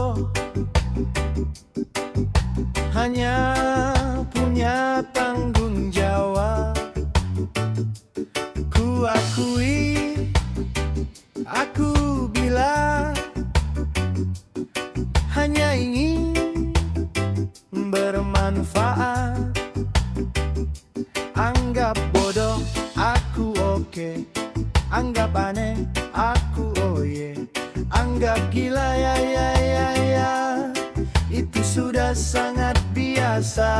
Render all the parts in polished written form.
bodoh, hanya punya tanggung jawab. Ku akui, aku bilang hanya ingin bermanfaat. Anggap bodoh, aku oke. Anggap aneh, aku oh yeah. Anggap gila ya ya ya ya, itu sudah sangat biasa.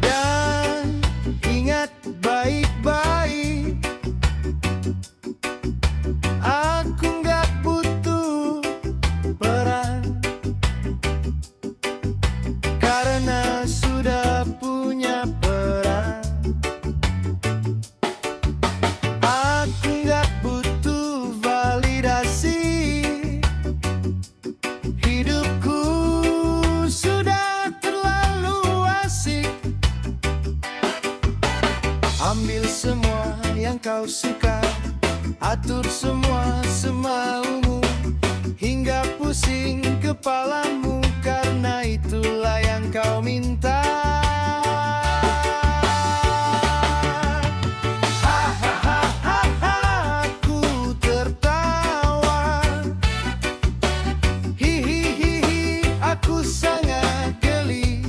Dan ingat baik-baik, aku nggak butuh peran, karena sudah punya peran. Aku nggak butuh validasi, hidupku sudah terlalu asik. Ambil semua yang kau suka, atur semua semaumu, hingga pusing kepalamu, karena itulah yang kau minta. Hahaha, aku tertawa. Hihihi, aku sangat geli.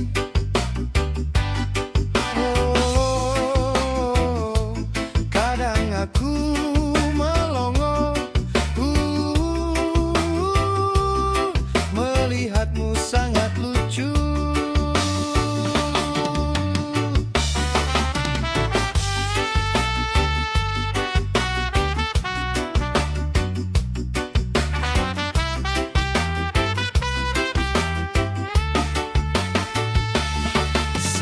Oh, kadang aku melongo, melihatmu sangat lucu.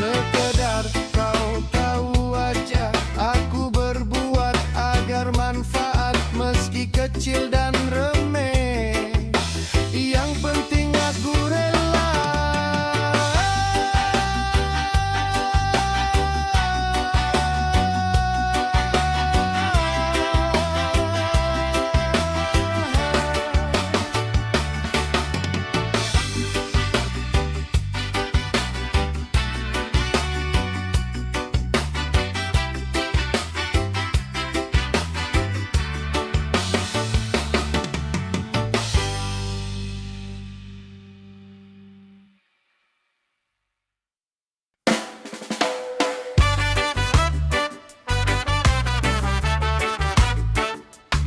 Sekedar kau tahu aja, aku berbuat agar manfaat, meski kecil dan remeh. Yang penting aku rela.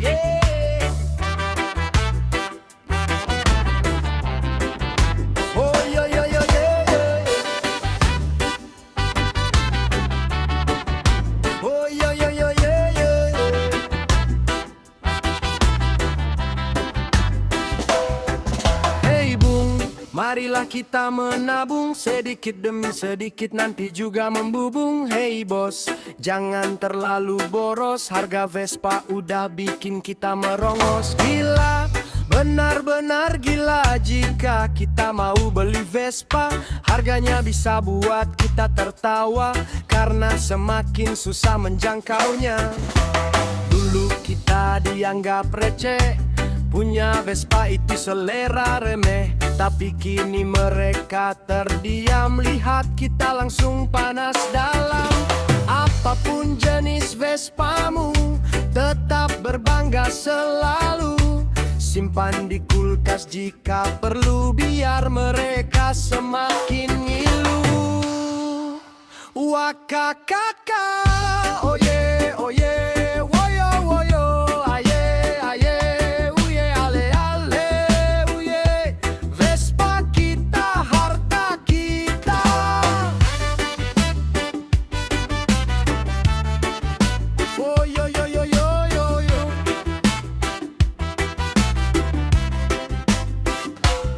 Yeah. Oh yo yo yo yeah, yeah. Oh yo yo yo yeah, yeah. Hey bung, marilah kita menabung, sedikit demi sedikit nanti juga membubung. Hey bos, jangan terlalu boros, harga Vespa udah bikin kita merongos. Gila, benar-benar gila jika kita mau beli Vespa. Harganya bisa buat kita tertawa, karena semakin susah menjangkaunya. Dulu kita dianggap receh, punya Vespa itu selera remeh. Tapi kini mereka terdiam, lihat kita langsung panas dalam. Apapun jenis Vespamu, tetap berbangga selalu. Simpan di kulkas jika perlu, biar mereka semakin ngilu. Wakakaka, oh yeah, oh yeah, woyo woyo, aye aye, uye ale ale, uye. Vespa kita, harta kita. Oh yo yo yo yo yo yo.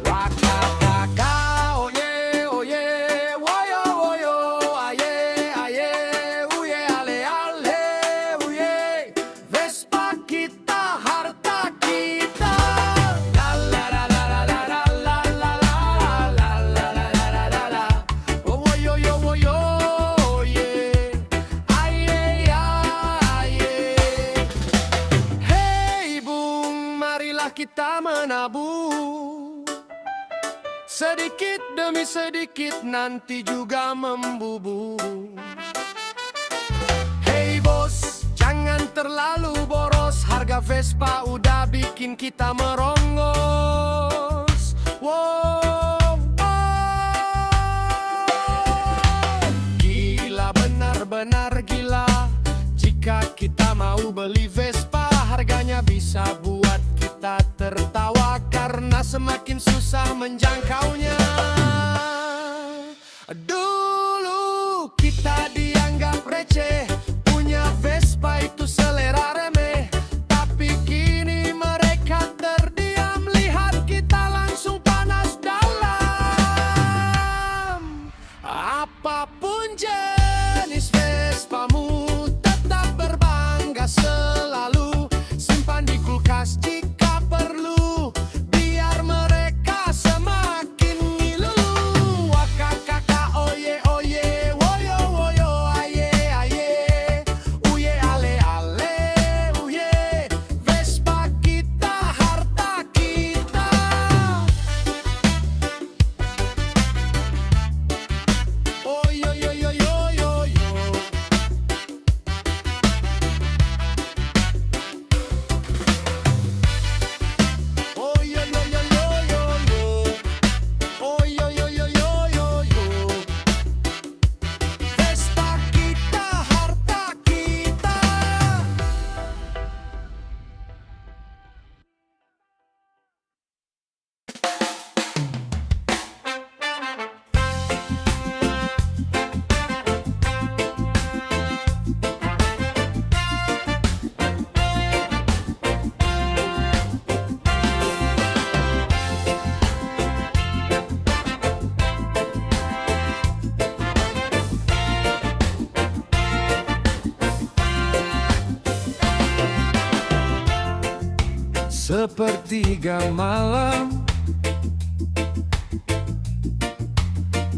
Wakakaka, oh yeah, woyo woyo, aye aye, uye ale ale, uye. Marilah kita menabung, sedikit demi sedikit nanti juga membubung. Hey bos, jangan terlalu boros, harga Vespa udah bikin kita merongos. Wow, gila, benar-benar gila. Jika kita mau beli Vespa, harganya bisa buat kita tertawa karena semakin susah menjangkaunya. Dulu kita dianggap receh, punya Vespa itu selera remeh. Tapi kini mereka terdiam, lihat kita langsung panas dalam. Apapun jenis Vespamu, tetap berbangga selalu. Simpan di kulkas jika perlu, biar mereka semakin ngilu. Wakakaka oye oye, woyo woyo, aye aye, uye ale ale, uye. Vespa kita, harta kita. Oh yo yo yo yo yo yo. Oh yo yo yo yo yo yo. Oh yo yo yo yo yo yo. Vespa kita, harta kita. Sepertiga malam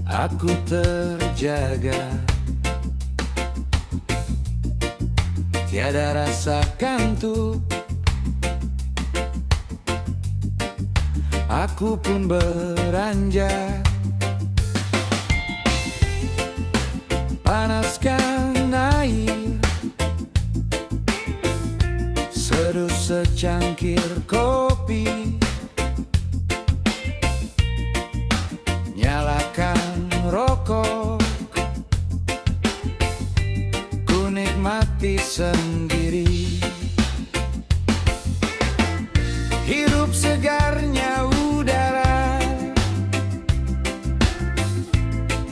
aku terjaga, tiada rasa kantuk. Aku pun beranjak, panaskan air, seduh secangkir kopi, nyalakan rokok, ku nikmati sendiri. Hirup segarnya udara,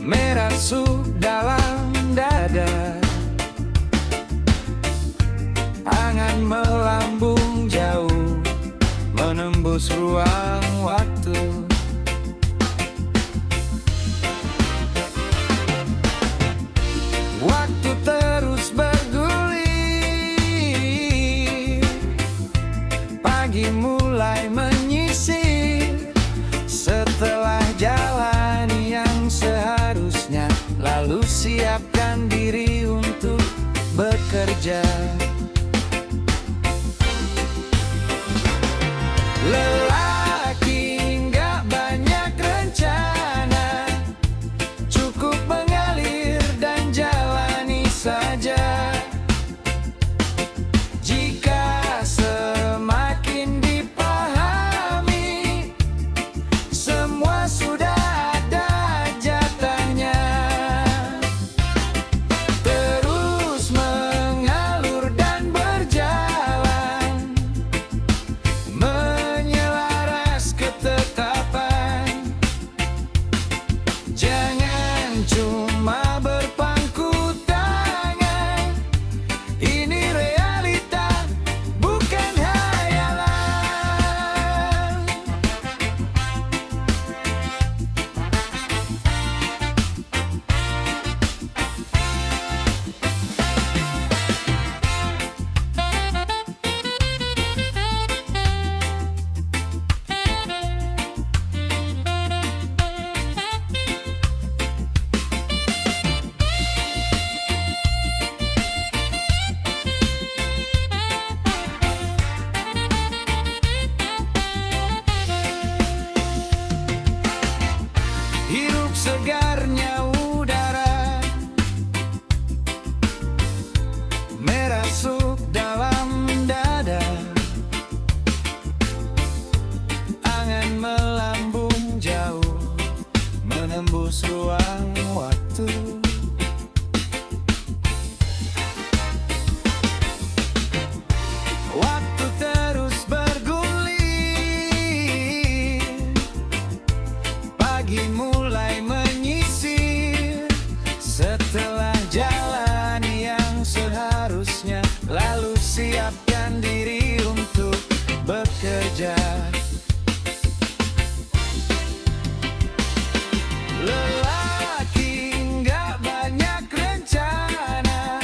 merasuk dalam dada. Angan melambung jauh, menembus ruang waktu. Waktu terus bergulir, pagi mulai menyisir. Setelah jalani yang seharusnya, lalu siapkan diri untuk bekerja. Lelaki nggak banyak rencana, cukup mengalir dan jalani saja. Jika semakin dipahami, semua sudah ada jatahnya. Terus mengalir menembus ruang waktu. Waktu terus bergulir, pagi mulai menyisir. Setelah jalani yang seharusnya, lalu siapkan diri untuk bekerja. Lelaki nggak banyak rencana,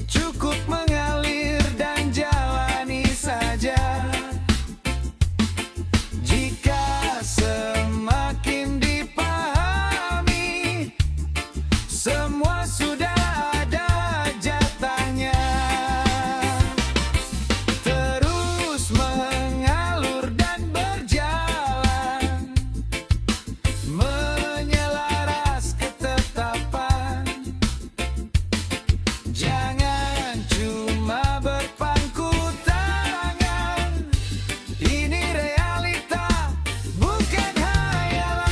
cukup mengalir dan jalani saja. Jika semakin dipahami, semua sudah ada jatahnya. Terus mengalur dan berjalan, menyelaras ketetapan. Jangan cuma berpangku tangan, ini realita bukan hayalan.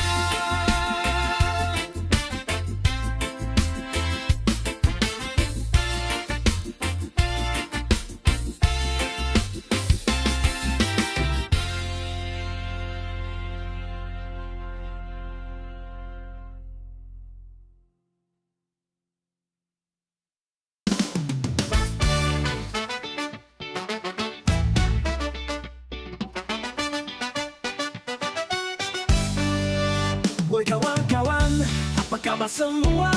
Woi kawan-kawan, apa kabar semua?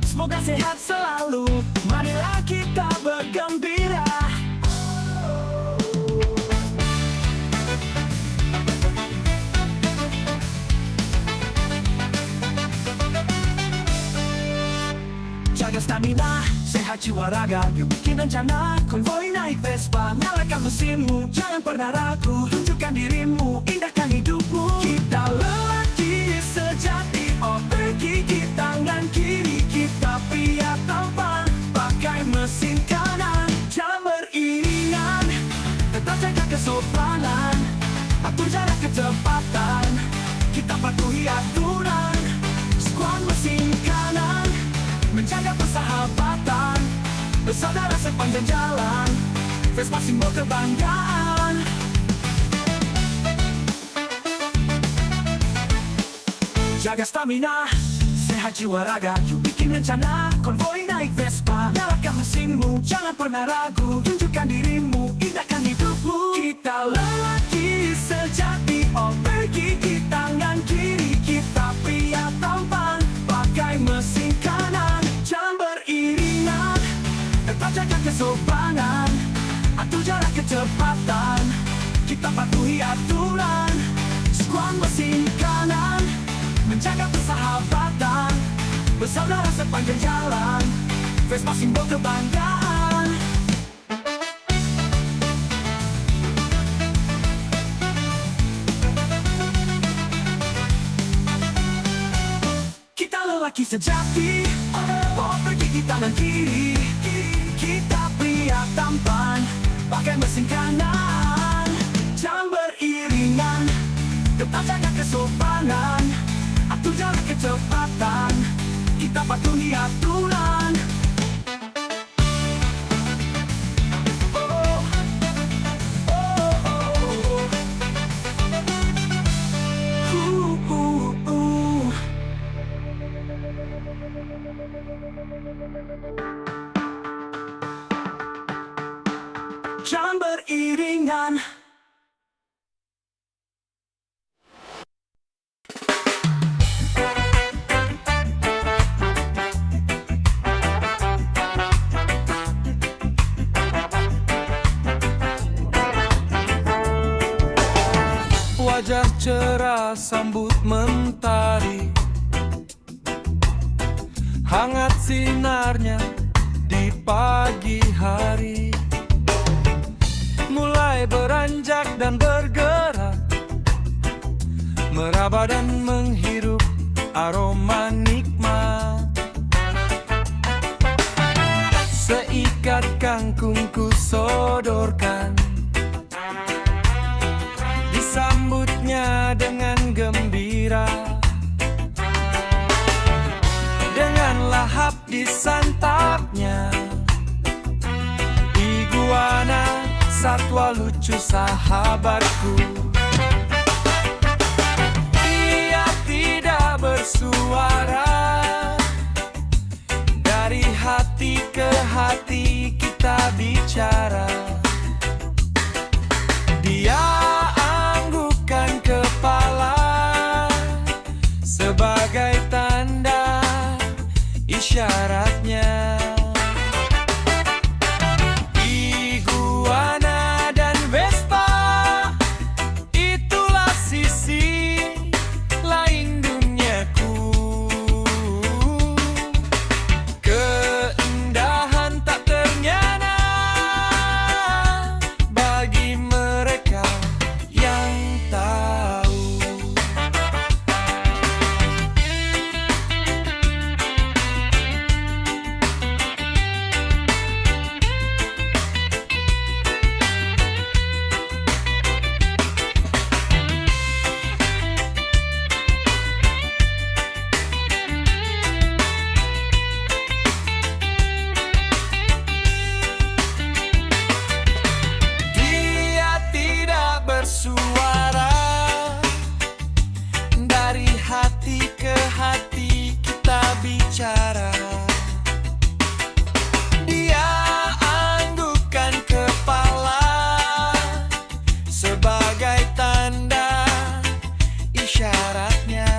Semoga sehat selalu. Marilah kita bergembira. Jaga stamina, sehat jiwa raga. Yuk bikin rencana, konvoi naik Vespa. Nyalakan mesinmu, jangan pernah ragu. Tunjukkan dirimu, indahkan hidupmu. Kita lelaki sejati, gigi tangan kiri. Kita pria tampan, pakai mesin kanan. Jalan beriringan, tetap jaga kesopanan. Atur jarak kecepatan, kita patuhi aturan. Skuad mesin kanan, menjaga persahabatan. Bersaudara sepanjang jalan, Vespa simbol kebanggaan. Jaga stamina, sehat jiwa raga. Yuk bikin rencana, konvoi naik Vespa. Nyalakan mesinmu, jangan pernah ragu. Tunjukkan dirimu, indahkan hidupmu. Kita lelaki sejati, gigi tangan kiri. Kita pria tampan, pakai mesin kanan. Jalan beriringan, tetap jaga kesopanan. Atur jarak kecepatan, kita patuhi aturan. Skuad mesin kanan, menjaga persahabatan. Bersaudara sepanjang jalan, Vespa simbol kebanggaan. Kita lelaki sejati, bawa pergi di tangan kiri. Kita pria tampan, pakai mesin kanan. Jalan beriringan, tetap jaga kesopanan. Atur jarak kecepatan, kita patuhi aturan. Oh, oh, oh, oh. Jalan beriringan. Wajah cerah sambut mentari, hangat sinarnya di pagi hari. Mulai beranjak dan bergerak, meraba dan menghirup aroma nikmat. Seikat kangkung ku sodorkan, disambutnya dengan gembira. lahap disantapnya. Iguana, satwa lucu sahabatku. Ia tidak bersuara, dari hati ke hati kita bicara. Dia anggukkan kepala sebagai tanda isyaratnya. Iguana dan Vespa, itulah sisi lain duniaku. Keindahan tak ternyana bagi mereka yang tahu. Dia tidak bersuara, dari hati ke hati kita bicara. Dia anggukkan kepala sebagai tanda isyaratnya.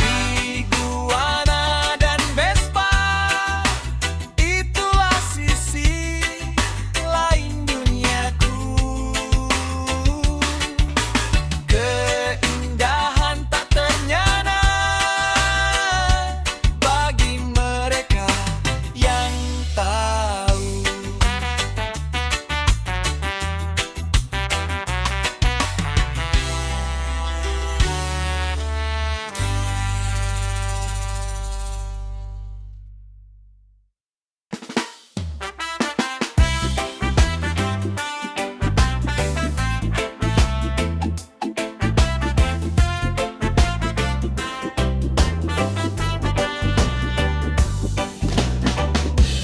Iguana dan Vespa, itulah sisi lain duniaku. Keindahan tak ternyana bagi mereka yang tahu.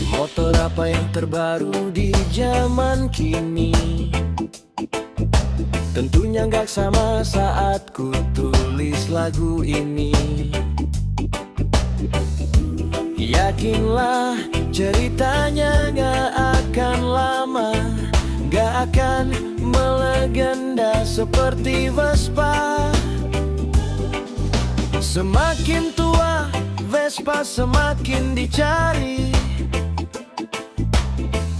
Motor apa yang terbaru di zaman kini? Tentunya gak sama saat ku tulis lagu ini. Yakinlah ceritanya gak akan lama, gak akan melegenda seperti Vespa. Semakin tua Vespa semakin dicari,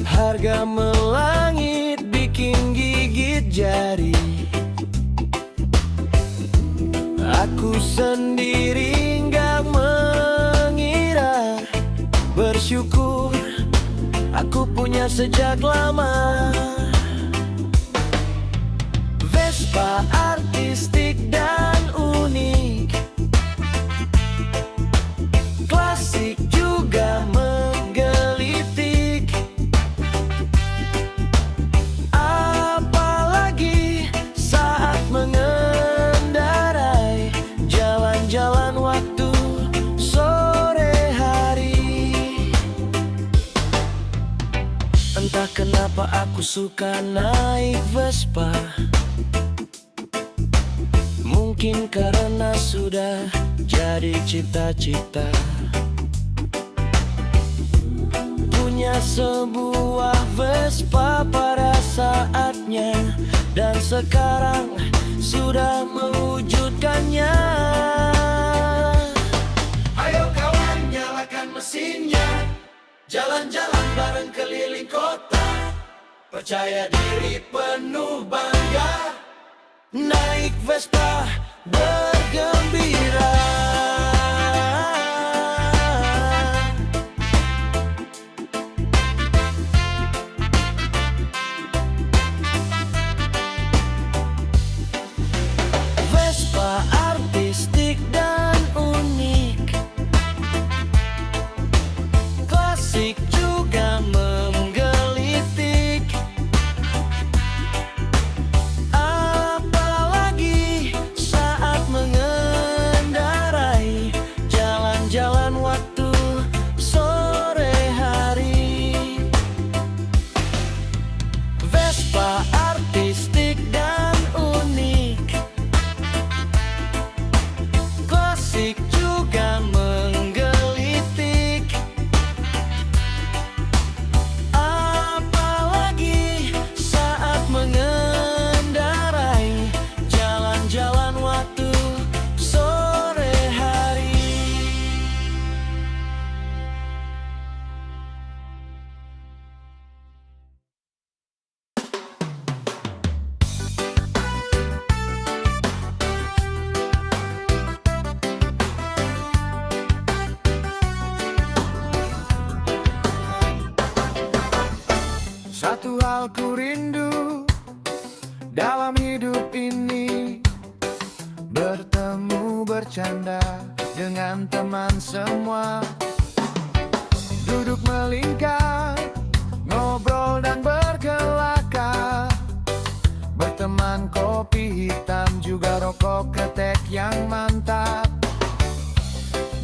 harga melangit bikin gigit jari. Aku sendiri nggak mengira, bersyukur aku punya sejak lama. Vespa artistik dan unik, klasik juga menggelitik. Apalagi saat mengendarai jalan-jalan waktu sore hari. Entah kenapa aku suka naik Vespa, mungkin karena sudah jadi cita-cita. Punya sebuah Vespa pada saatnya, dan sekarang sudah mewujudkannya. Ayo kawan, nyalakan mesinnya, jalan-jalan bareng keliling kota. Percaya diri penuh bangga, naik Vespa bergembira. Vespa artistik dan unik, klasik juga menggelitik. Apalagi saat Satu hal ku rindu dalam hidup ini, bertemu bercanda dengan teman semua, duduk melingkar, ngobrol dan berkelakar, berteman kopi hitam juga rokok ketek yang mantap.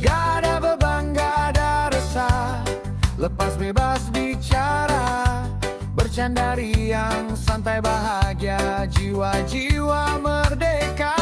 Gak ada beban, gak ada resah, lepas bebas bicara, bercanda riang, santai bahagia, jiwa-jiwa merdeka.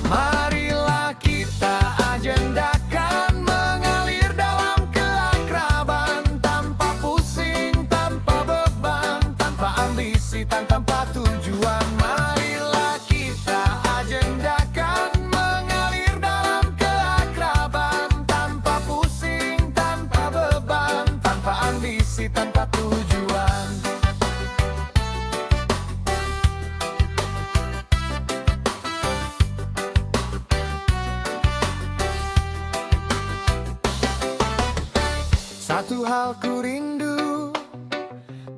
Marilah kita agendakan mengalir dalam keakraban, tanpa pusing, tanpa beban, tanpa ambisi, tanpa tujuan. Marilah kita agendakan mengalir dalam keakraban, tanpa pusing, tanpa beban, tanpa ambisi, tanpa tujuan. Satu hal ku rindu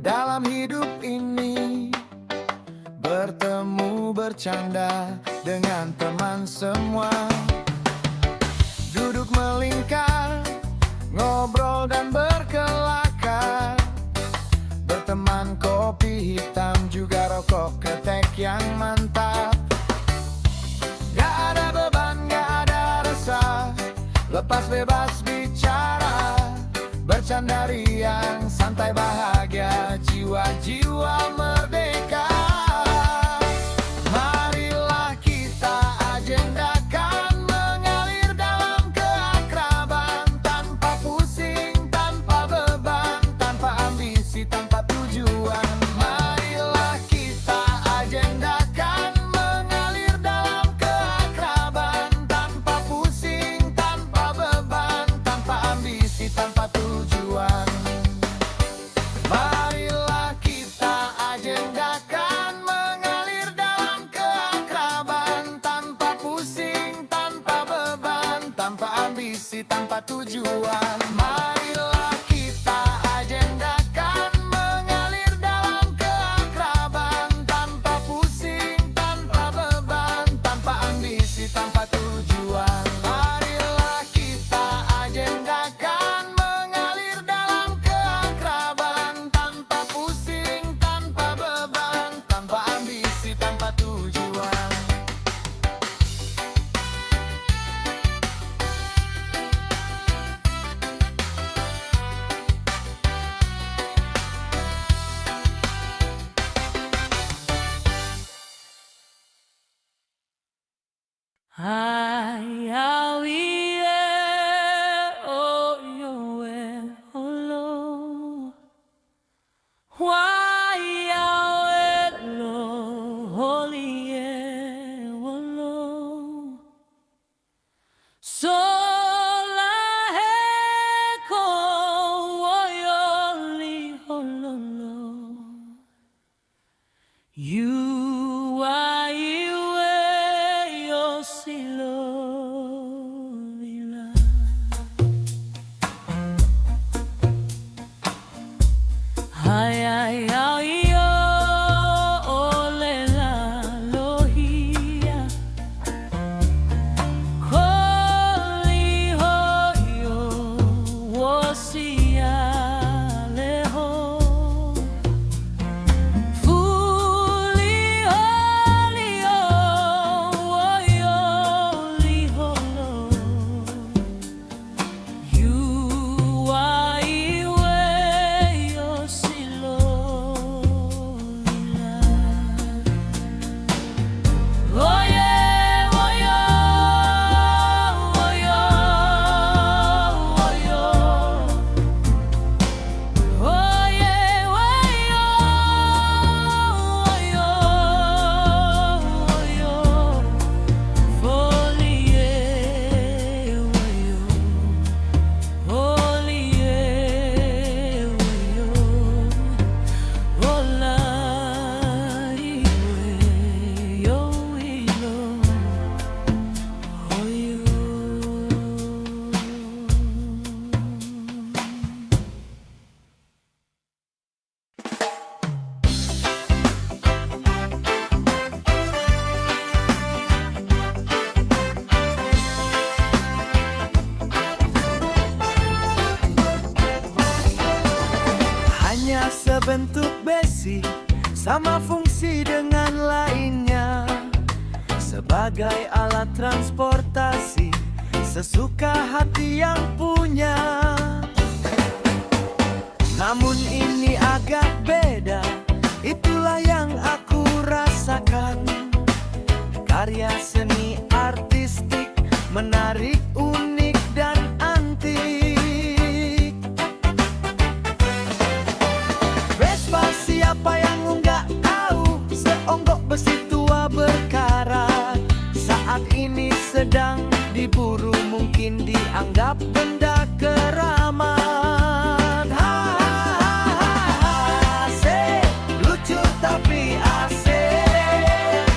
dalam hidup ini, bertemu bercanda dengan teman semua, duduk melingkar, ngobrol dan berkelakar, berteman kopi hitam juga rokok ketek yang mantap. Gak ada beban, gak ada resah, lepas bebas bicara, bercanda riang, santai bahagia, jiwa-jiwa merdeka. Marilah kita agendakan mengalir dalam keakraban, tanpa pusing, tanpa beban, tanpa ambisi, tanpa tujuan. Marilah kita agendakan mengalir dalam keakraban, tanpa pusing, tanpa beban, tanpa ambisi, tanpa tujuan. Marilah kita agendakan mengalir dalam keakraban, tanpa pusing, tanpa beban, tanpa ambisi, tanpa tujuan. Marilah kita agendakan mengalir dalam keakraban, tanpa pusing, tanpa beban, tanpa ambisi, tanpa tujuan. Marilah kita agendakan mengalir dalam keakraban, tanpa pusing, tanpa beban, tanpa ambisi, tanpa tujuan. Ai, au, ie, o, io, e, o, lo. Wai, au, e, lo, holi, e, o, lo. Sola, he, ko, o, io, li, o, lo, lo. You are you, yo silo lila. Ay ay ay yo ole la lohia. Koli ho yo wosia leho. Fuli bentuk besi, sama fungsi dengan lainnya. Sebagai alat transportasi, sesuka hati yang punya. Namun ini agak beda, itulah yang aku rasakan. Karya seni artistik, menarik, unik, dan antik. Vespa siapa yang nggak tahu, seonggok besi tua berkarat. Saat ini sedang diburu, mungkin dianggap benda keramat. Asik, lucu tapi asik.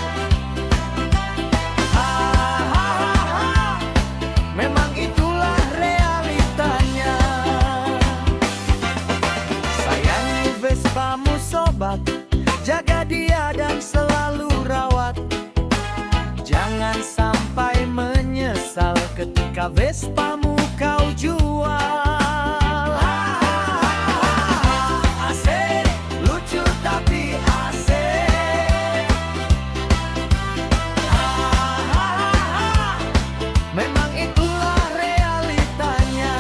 Memang itulah realitanya. Sayangi Vespamu sobat, jaga dia dan selalu rawat. Jangan sampai menyesal ketika Vespamu kau jual. Asik, lucu tapi asik. Memang itulah realitanya.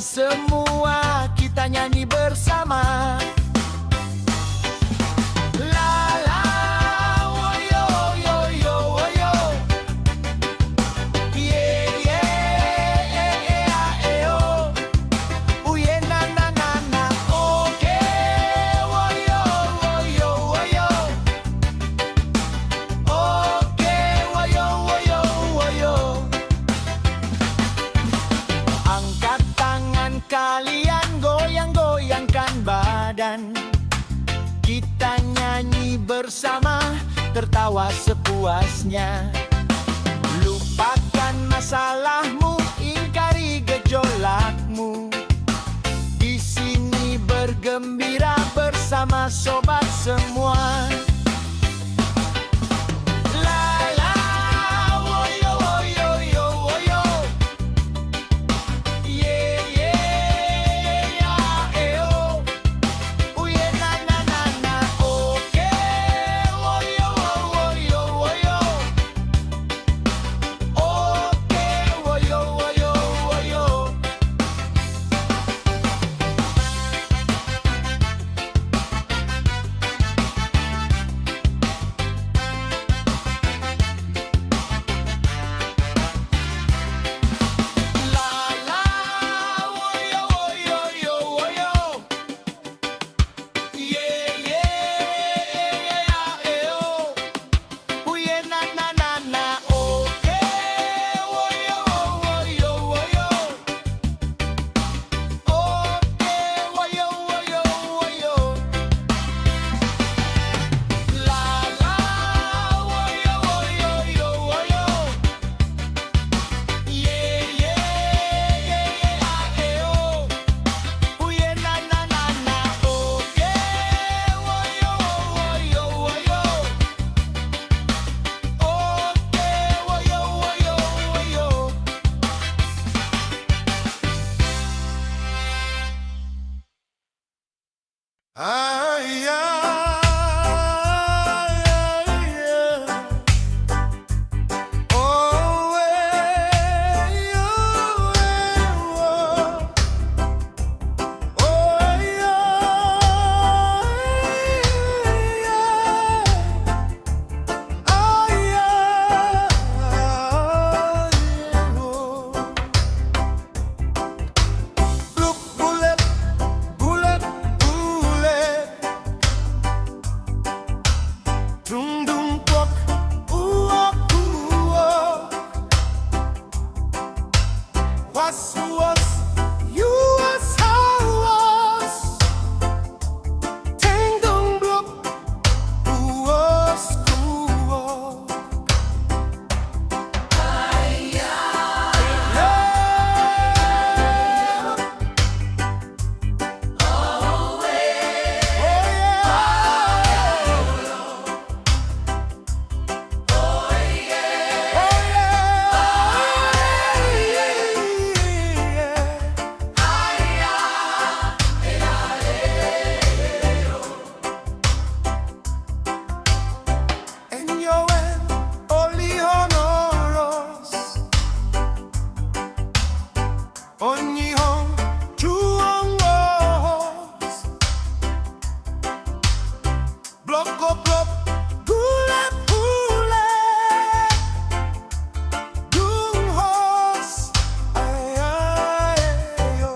semua kita nyanyi bersama. La la, woyo yo yo woyo. Yeah yeah yeah eh oh. Uye na na na na. Okay, woyo woyo woyo. Okay, woyo woyo woyo. Angkat tangan kalian, goyang-goyangkan badan. Kita nyanyi bersama, tertawa sepuasnya. Lupakan masalahmu, ingkari gejolakmu. Di sini bergembira bersama sobat semua. La la, woyo woyo yo woyo. Yeah yeah yeah eh oh. Uye na na na na. Okay, woyo woyo woyo. Okay, woyo woyo woyo. La la, woyo woyo yo woyo. Yeah yeah eh oh. Uye na na na na. Okay, woyo woyo woyo. Okay, woyo woyo woyo. La la, woyo woyo yo woyo. Yeah yeah eh oh. Uye na na na na. Okay, woyo woyo woyo. Okay, woyo woyo woyo. Ay, ay, ay, ay. Oh, eh, oh, oh. Oh, look, bullet, bullet, bullet. Dum dum walk, ooh ooh oh. Was you was how was. Ting dum blop, ooh was cool. And yo en oli honoros ogni hon chuongos blocco bloc gule gule dung hos ay ay yo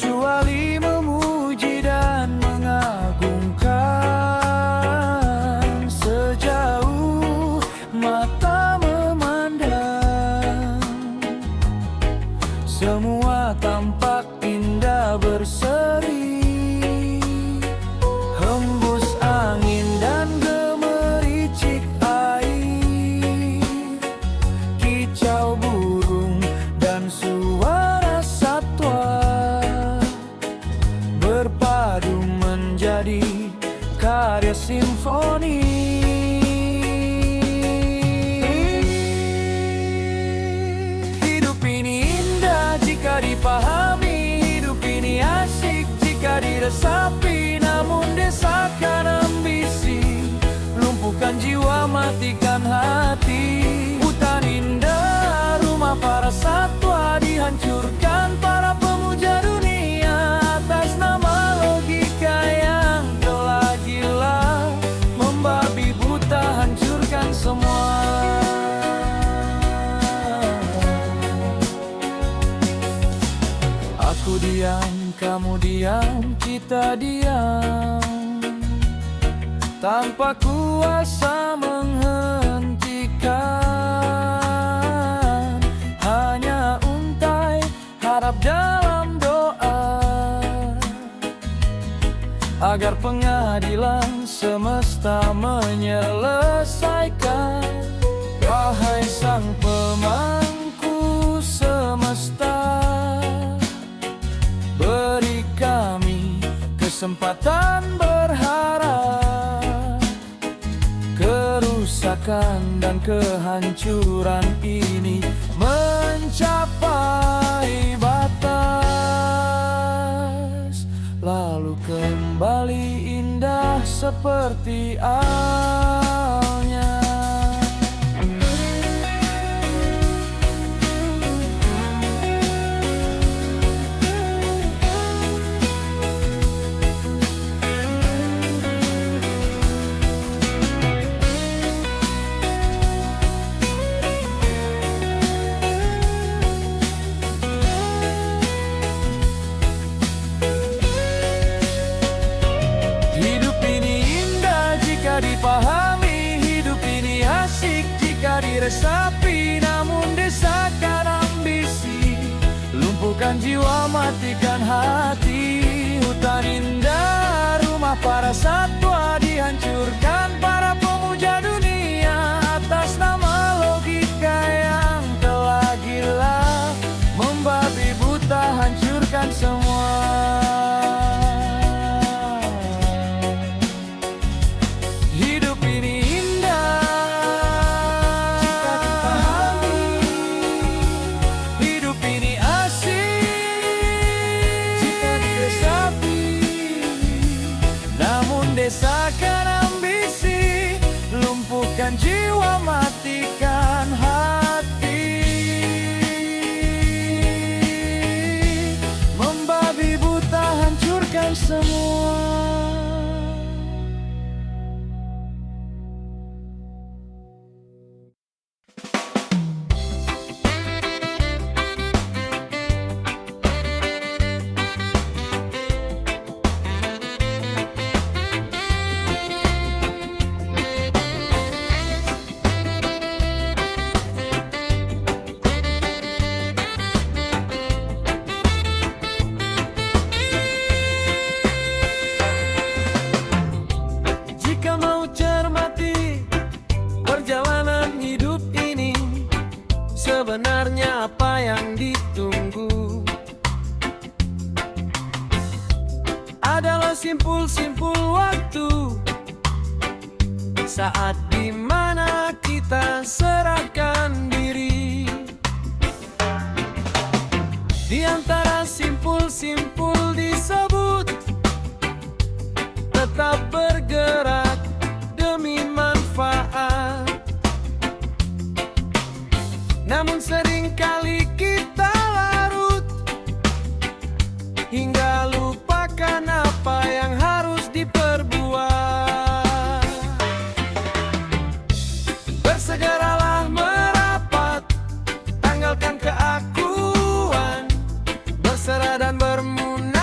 kecuali memuji dan mengagungkan. Sejauh mata memandang, semua tampak indah berseri. Hembus angin dan gemericik air, kicau burung dan suara satwa berpadu menjadi karya simfoni. Hidup ini indah jika dipahami, hidup ini asik jika diresapi. Namun desakan ambisi lumpuhkan jiwa, matikan hati. Hutan indah, rumah para satwa dihancurkan para pemuja dunia atas nama logika yang telah gila. Membabi buta, hancurkan semua. Aku diam, kamu diam, kita diam, tanpa kuasa menghentikan. Hanya untai harap dalam doa agar pengadilan semesta menyelesaikan. Wahai sang pemangku semesta, beri kami kesempatan berharap. Kerusakan dan kehancuran ini mencapai batas, lalu kembali indah seperti awalnya. Dipahami, hidup ini asik jika diresapi. Namun desakan ambisi lumpuhkan jiwa, matikan hati. Hutan indah, rumah para satwa dihancurkan para pemuja dunia atas nama logika yang telah gila. Membabi buta, hancurkan semua. Desakan ambisi lumpuhkan jiwa, matikan hati. Membabi buta, hancurkan semua. Sebenarnya apa yang ditunggu adalah simpul-simpul waktu, saat dimana kita serahkan diri. Di antara simpul-simpul disebut tetap bergerak demi manfaat. Namun seringkali kita larut hingga lupakan apa yang harus diperbuat. Bersegeralah merapat, tanggalkan keakuan, berserah dan bermunajat.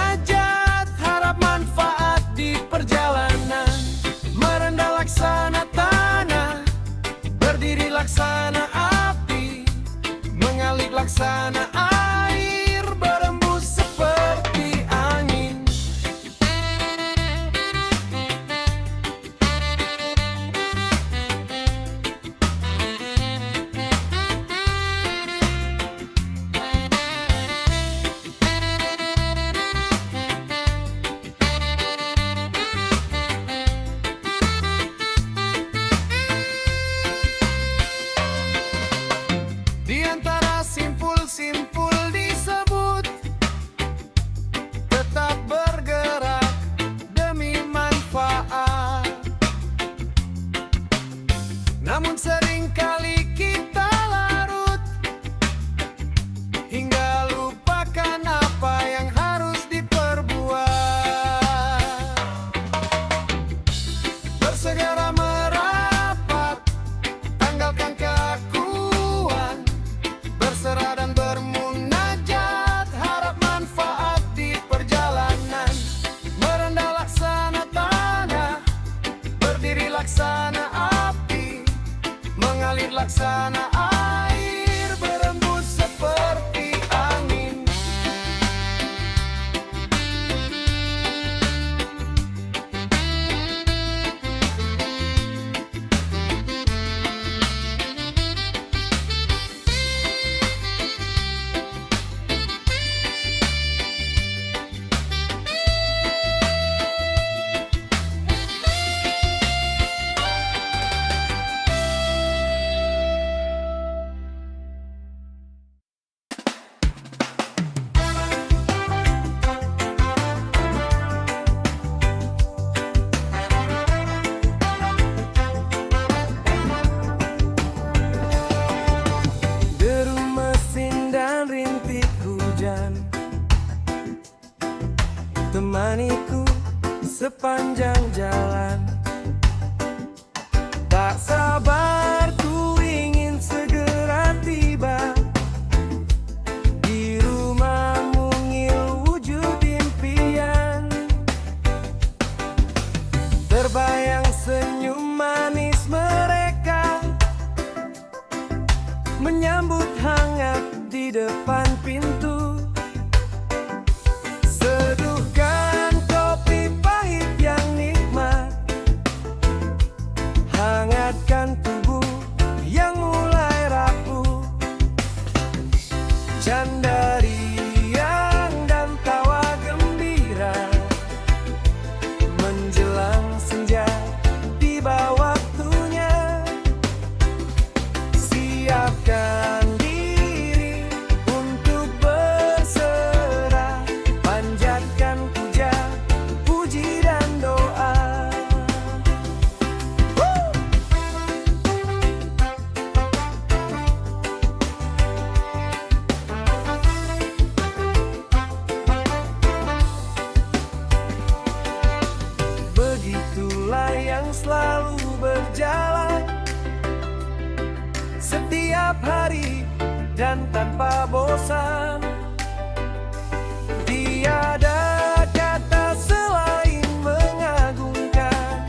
laksana api, mengalir laksana air, berembus seperti angin. Deru mesin dan rintik hujan temaniku sepanjang jalan. Tak sabar ku ingin segera tiba di rumah mungil wujud impian. Terbayang senyum manis mereka menyambut hangat di depan pintu. Seduhkan kopi pahit yang nikmat, hangatkan tubuh yang mulai rapuh. Canda riang dan tawa gembira menjelang senja, tiba waktunya. Siapkan diri untuk berserah, panjatkan puja, puji dan doa. Begitulah yang selalu berjalan setiap hari dan tanpa bosan. Tiada kata selain mengagungkan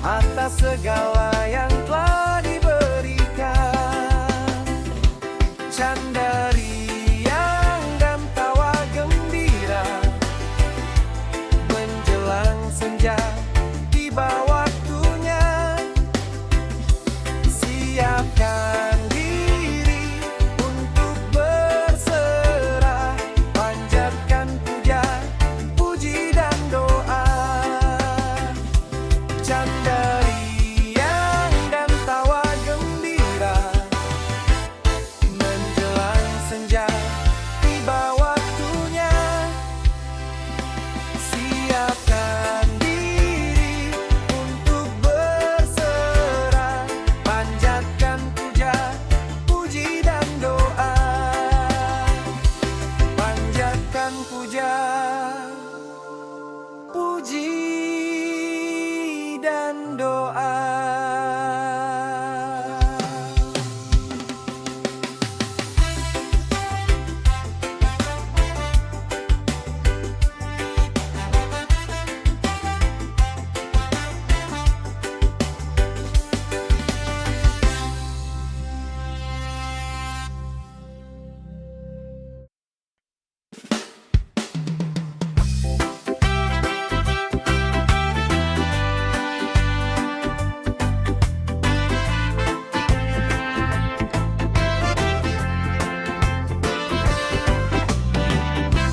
atas segala yang telah diberikan. Canda riang dan tawa gembira menjelang senja, tiba waktunya. Siapkan diri untuk berserah, panjatkan puja, puji dan doa. Canda riang dan tawa gembira menjelang senja, tiba waktunya. Siapkan diri untuk berserah, panjatkan puja, puji dan doa. Panjatkan puja, puji dan doa.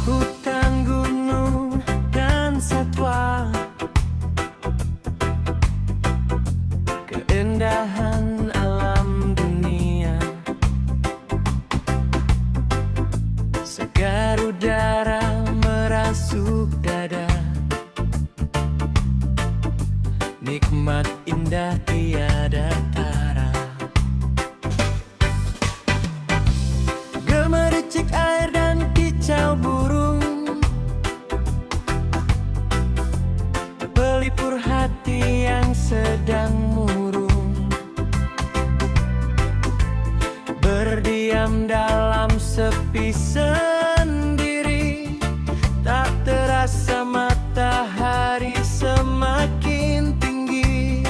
Hutan, gunung, dan satwa, keindahan alam dunia, segar udara merasuk dada, nikmat indah tiada tara. Gemericik air dan kicau burung, pelipur hati yang sedang murung, berdiam dalam sepi sendiri. Tak terasa matahari semakin tinggi.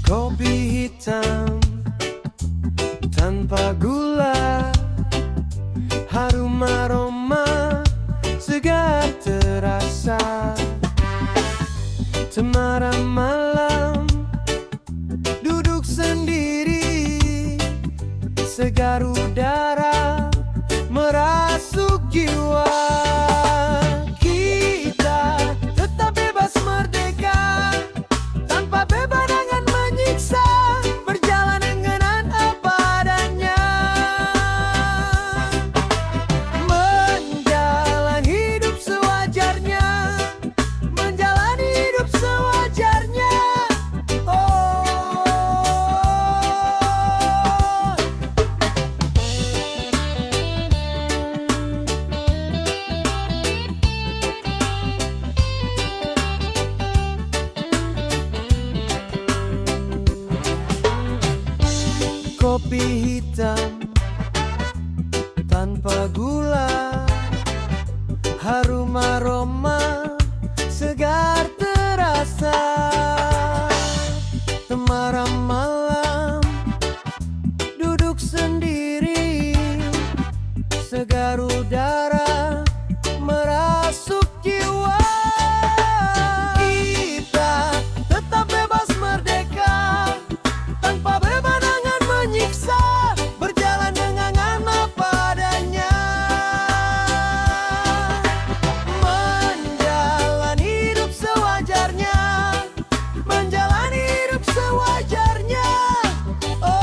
Kopi hitam tanpa gula, harum aroma segar terasa. Temaram malam, duduk sendiri, segar udara merasuk jiwa. Kita tetap bebas merdeka, tanpa beban menyiksa, berjalan dengan apa adanya, menjalani hidup sewajarnya, menjalani hidup sewajarnya. Oh, kopi hitam tanpa gula, harum aroma segar terasa. Temaram malam, duduk sendiri, segar udara merasuk jiwa. Kita tetap bebas merdeka, tanpa beban menyiksa, berjalan dengan apa adanya, menjalani hidup sewajarnya, menjalani hidup sewajarnya. Oh,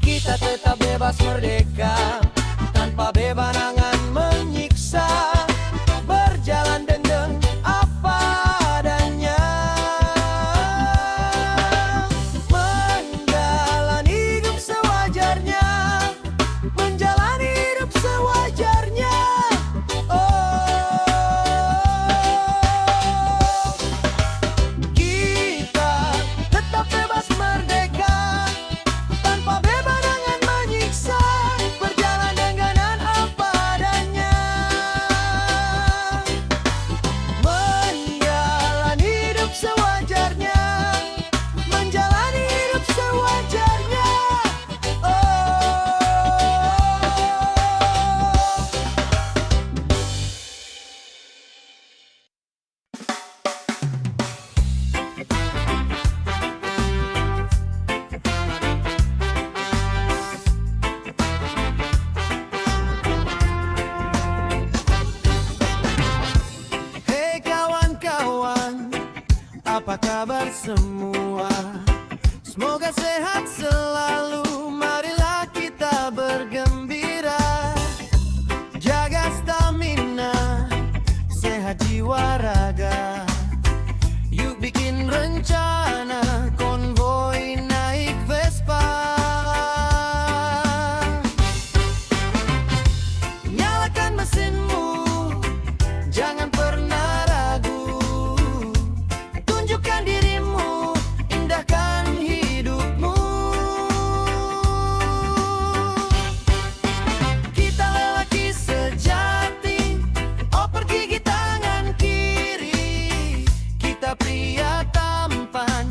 kita tetap bebas merdeka, tanpa beban menyiksa, berjalan dengan apa adanya, menjalani hidup sewajarnya, menjalani hidup sewajarnya. Oh, kita tetap bebas merdeka, tanpa beban menyiksa, berjalan dengan apa adanya, menjalani hidup sewajarnya, menjalani hidup sewajarnya. Oh, hei kawan-kawan, apa kabar semua? Semoga sehat selalu, marilah kita bergembira, jaga stamina, sehat jiwa raga. Yuk bikin rencana, konvoi naik Vespa. Nyalakan mesinmu, jangan pernah ragu, tunjukkan dirimu, indahkan hidupmu. Kita lelaki sejati, oper gigi tangan kiri, kita pria tampan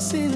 hasil